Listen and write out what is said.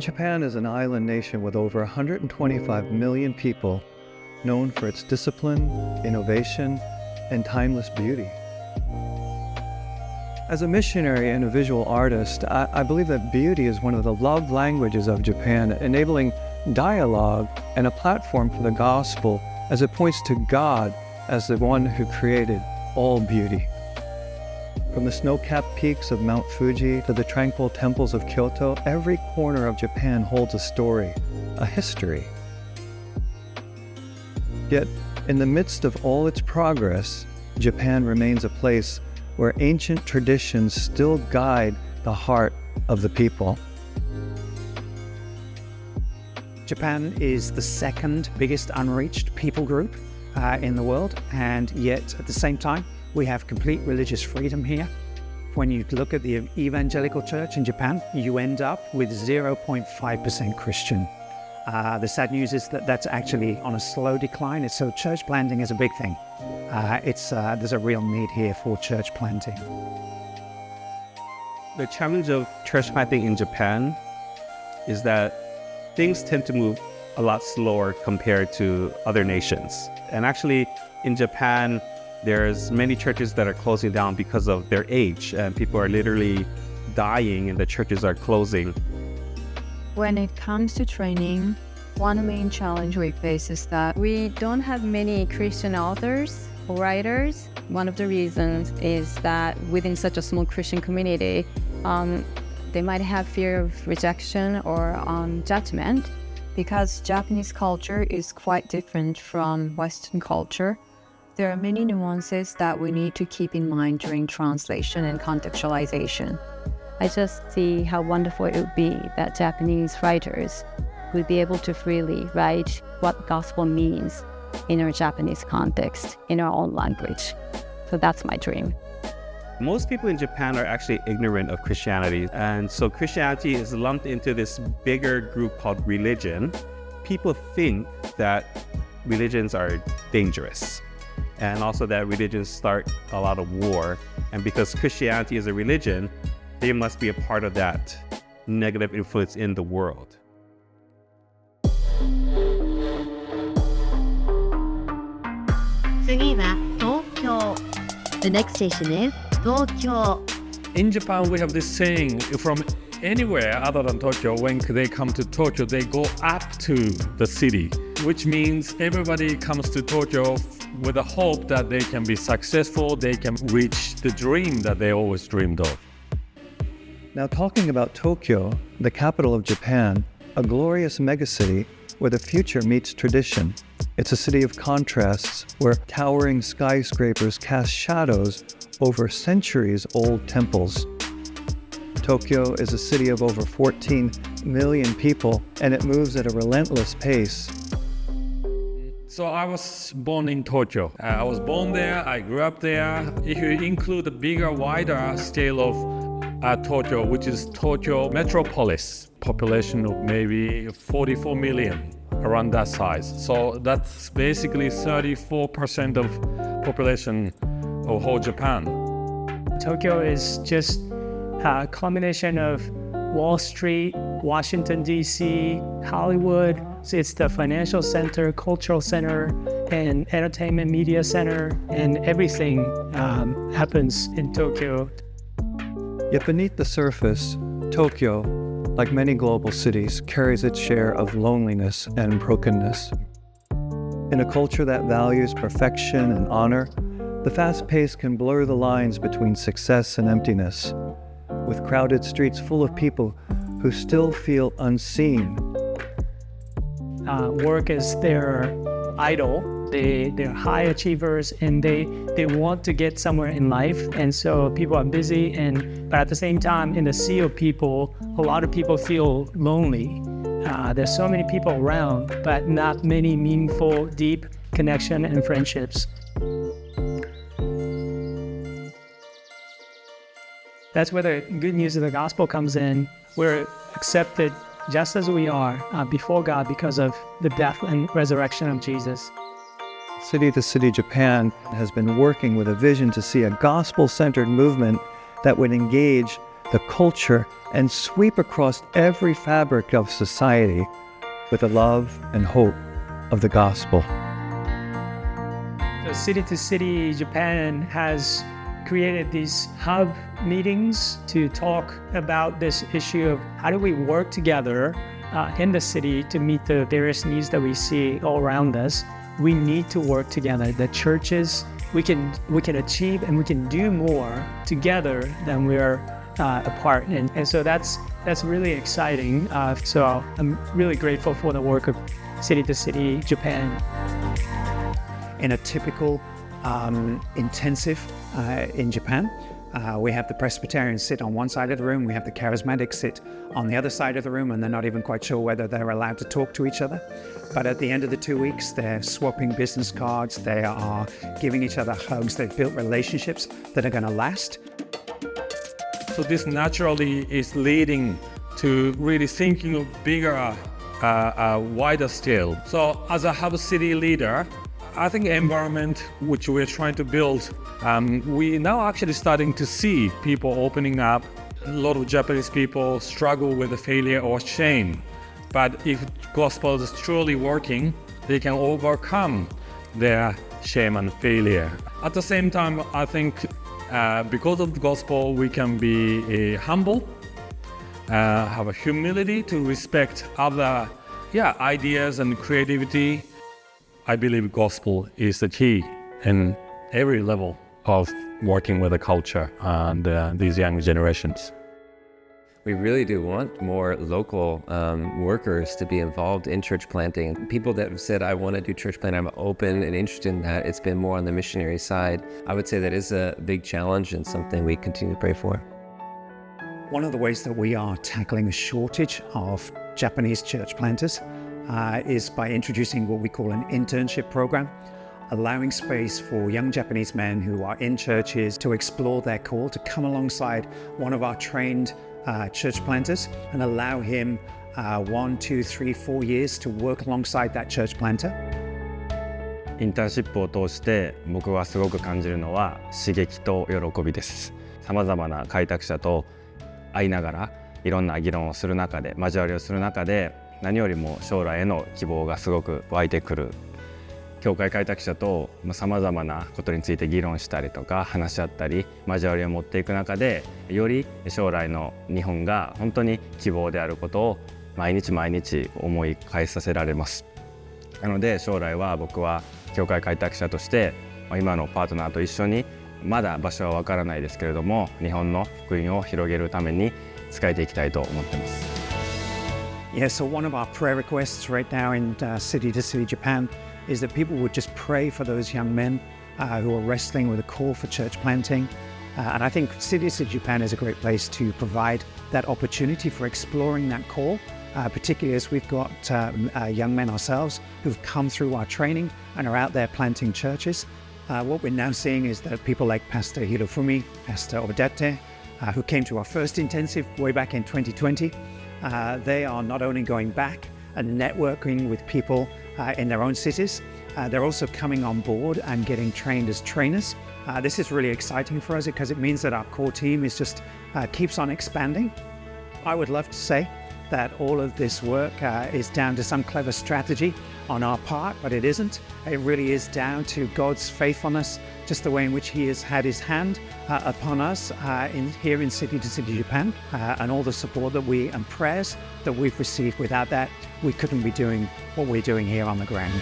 Japan is an island nation with over 125 million people, known for its discipline, innovation, and timeless beauty. As a missionary and a visual artist, I believe that beauty is one of the love languages of Japan, enabling dialogue and a platform for the gospel as it points to God as the one who created all beauty. From the snow-capped peaks of Mount Fuji to the tranquil temples of Kyoto, every corner of Japan holds a story, a history. Yet, in the midst of all its progress, Japan remains a place where ancient traditions still guide the heart of the people. Japan is the second biggest unreached people group in the world, and yet at the same time, we have complete religious freedom here. When you look at the evangelical church in Japan, you end up with 0.5% Christian. The sad news is that that's actually on a slow decline. So church planting is a big thing. There's a real need here for church planting. The challenge of church planting in Japan is that things tend to move a lot slower compared to other nations. And actually, in Japan, there's many churches that are closing down because of their age, and people are literally dying and the churches are closing. When it comes to training, one main challenge we face is that we don't have many Christian authors or writers. One of the reasons is that within such a small Christian community, they might have fear of rejection or judgment, because Japanese culture is quite different from Western culture. There are many nuances that we need to keep in mind during translation and contextualization. I just see how wonderful it would be that Japanese writers would be able to freely write what gospel means in our Japanese context, in our own language. So that's my dream. Most people in Japan are actually ignorant of Christianity, and so Christianity is lumped into this bigger group called religion. People think that religions are dangerous, and also that religions start a lot of war, and because Christianity is a religion, they must be a part of that negative influence in the world. The next station is Tokyo. In Japan, we have this saying, from anywhere other than Tokyo, when they come to Tokyo, they go up to the city, which means everybody comes to Tokyo with the hope that they can be successful, they can reach the dream that they always dreamed of. Now, talking about Tokyo, the capital of Japan, a glorious megacity where the future meets tradition. It's a city of contrasts where towering skyscrapers cast shadows over centuries-old temples. Tokyo is a city of over 14 million people, and it moves at a relentless pace. So I was born in Tokyo. I was born there, I grew up there. If you include the bigger, wider scale of Tokyo, which is Tokyo metropolis, population of maybe 44 million, around that size. So that's basically 34% of population of whole Japan. Tokyo is just a combination of Wall Street, Washington, D.C., Hollywood. So it's the financial center, cultural center, and entertainment media center, and everything happens in Tokyo. Yet beneath the surface, Tokyo, like many global cities, carries its share of loneliness and brokenness. In a culture that values perfection and honor, the fast pace can blur the lines between success and emptiness, with crowded streets full of people who still feel unseen. Work is their idol. They're high achievers, and they want to get somewhere in life, and so people are busy, but at the same time, in the sea of people, a lot of people feel lonely. There's so many people around, but not many meaningful, deep connection and friendships. That's where the good news of the gospel comes in. We're accepted just as we are before God because of the death and resurrection of Jesus. City to City Japan has been working with a vision to see a gospel-centered movement that would engage the culture, and sweep across every fabric of society with the love and hope of the gospel. So City to City Japan has created these hub meetings to talk about this issue of how do we work together in the city to meet the various needs that we see all around us. We need to work together. The churches, we can achieve and we can do more together than we're apart. And so that's really exciting. So I'm really grateful for the work of City to City Japan. In a typical intensive in Japan, we have the Presbyterians sit on one side of the room, we have the Charismatics sit on the other side of the room, and they're not even quite sure whether they're allowed to talk to each other. But at the end of the 2 weeks, they're swapping business cards, they are giving each other hugs, they've built relationships that are going to last. So this naturally is leading to really thinking of bigger, wider scale. So as a hub city leader, I think environment which we're trying to build, we now actually starting to see people opening up. A lot of Japanese people struggle with the failure or shame. But if gospel is truly working, they can overcome their shame and failure. At the same time, I think because of the gospel, we can be humble, have a humility to respect other ideas and creativity. I believe gospel is the key in every level of working with the culture and these young generations. We really do want more local workers to be involved in church planting. People that have said, I want to do church planting, I'm open and interested in that. It's been more on the missionary side. I would say that is a big challenge and something we continue to pray for. One of the ways that we are tackling a shortage of Japanese church planters is by introducing what we call an internship program, allowing space for young Japanese men who are in churches to explore their call, to come alongside one of our trained church planters and allow him 1, 2, 3, 4 years to work alongside that church planter. インターンシップを通して僕はすごく感じるのは刺激と喜びです。さまざまな開拓者と会いながらいろんな議論をする中で、交わりをする中で何よりも将来への希望がすごく湧いてくる。教会開拓者とさまざまなことについて議論したりとか話し合ったり交わりを持っていく中でより将来の日本が本当に希望であることを毎日毎日思い返させられます。なので将来は僕は教会開拓者として今のパートナーと一緒にまだ場所はわからないですけれども日本の福音を広げるために使えていきたいと思っています。Yeah, so one of our prayer requests right now in City to City Japan is that people would just pray for those young men who are wrestling with a call for church planting. And I think City to City Japan is a great place to provide that opportunity for exploring that call, particularly as we've got young men ourselves who've come through our training and are out there planting churches. What we're now seeing is that people like Pastor Hirofumi, Pastor Obadete, who came to our first intensive way back in 2020, they are not only going back and networking with people in their own cities, they're also coming on board and getting trained as trainers. This is really exciting for us because it means that our core team is just keeps on expanding. I would love to say that all of this work is down to some clever strategy on our part, but it isn't. It really is down to God's faithfulness, just the way in which He has had His hand upon us here in City to City Japan, and all the support that we and prayers that we've received. Without that, we couldn't be doing what we're doing here on the ground.